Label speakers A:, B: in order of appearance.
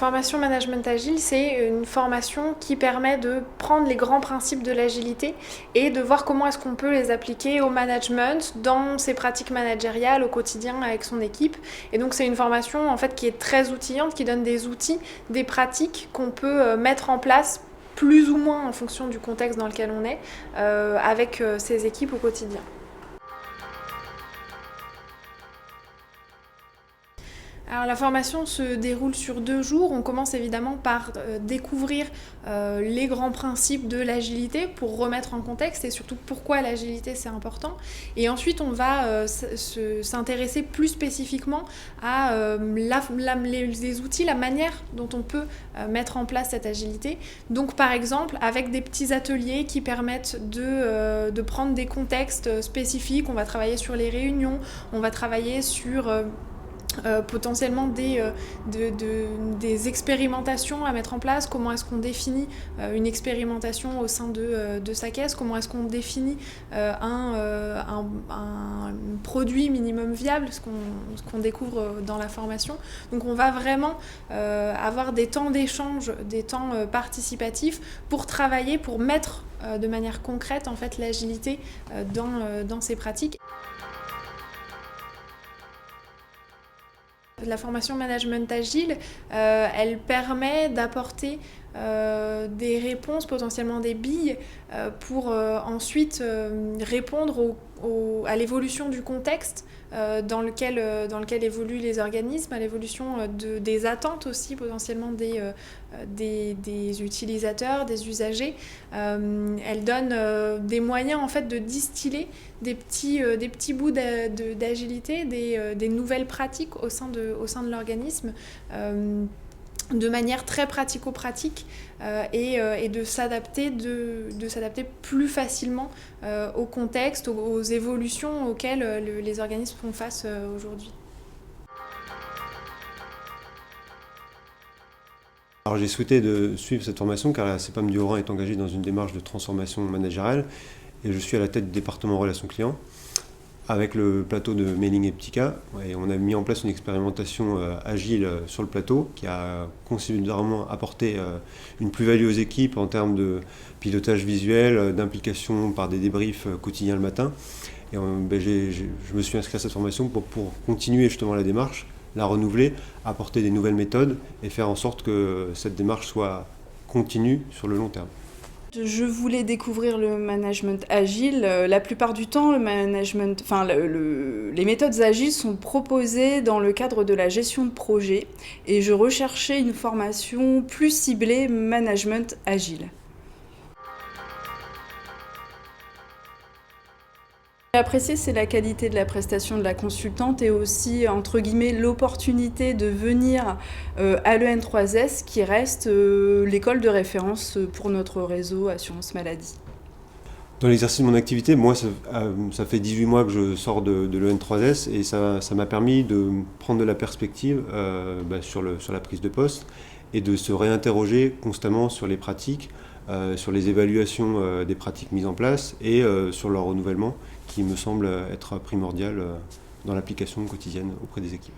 A: formation Management Agile, c'est une formation qui permet de prendre les grands principes de l'agilité et de voir comment est-ce qu'on peut les appliquer au management, dans ses pratiques managériales, au quotidien avec son équipe. Et donc c'est une formation en fait qui est très outillante, qui donne des outils, des pratiques qu'on peut mettre en place plus ou moins en fonction du contexte dans lequel on est, avec ses équipes au quotidien. Alors la formation se déroule sur 2 jours. On commence évidemment par découvrir les grands principes de l'agilité pour remettre en contexte et surtout pourquoi l'agilité c'est important. Et ensuite on va s'intéresser plus spécifiquement à les outils, la manière dont on peut mettre en place cette agilité. Donc par exemple avec des petits ateliers qui permettent de prendre des contextes spécifiques. On va travailler sur les réunions, on va travailler sur potentiellement des expérimentations à mettre en place, comment est-ce qu'on définit une expérimentation au sein de sa caisse, comment est-ce qu'on définit un produit minimum viable, ce qu'on découvre dans la formation. Donc on va vraiment avoir des temps d'échange, des temps participatifs pour travailler, pour mettre de manière concrète en fait l'agilité dans ces pratiques. La formation Management Agile, elle permet d'apporter des réponses, potentiellement des billes, pour ensuite répondre à l'évolution du contexte dans lequel évoluent les organismes, à l'évolution des attentes aussi potentiellement des utilisateurs, des usagers. Elle donne des moyens en fait de distiller des petits bouts d'agilité, des nouvelles pratiques au sein de l'organisme, de manière très pratico-pratique et de s'adapter plus facilement au contexte, aux évolutions auxquelles les organismes font face aujourd'hui.
B: Alors j'ai souhaité suivre cette formation car la CEPAM du Haut-Rhin est engagée dans une démarche de transformation managériale et je suis à la tête du département relations clients avec le plateau de Mailing et Ptika. Et on a mis en place une expérimentation agile sur le plateau qui a considérablement apporté une plus-value aux équipes en termes de pilotage visuel, d'implication par des débriefs quotidiens le matin. Et je me suis inscrit à cette formation pour continuer justement la démarche, la renouveler, apporter des nouvelles méthodes et faire en sorte que cette démarche soit continue sur le long terme.
C: Je voulais découvrir le management agile. La plupart du temps, les méthodes agiles sont proposées dans le cadre de la gestion de projet et je recherchais une formation plus ciblée management agile. J'ai apprécié, c'est la qualité de la prestation de la consultante et aussi, entre guillemets, l'opportunité de venir à l'EN3S qui reste l'école de référence pour notre réseau assurance maladie.
B: Dans l'exercice de mon activité, moi, ça fait 18 mois que je sors de l'EN3S et ça m'a permis de prendre de la perspective sur la prise de poste et de se réinterroger constamment sur les pratiques, sur les évaluations des pratiques mises en place et sur leur renouvellement qui me semble être primordial dans l'application quotidienne auprès des équipes.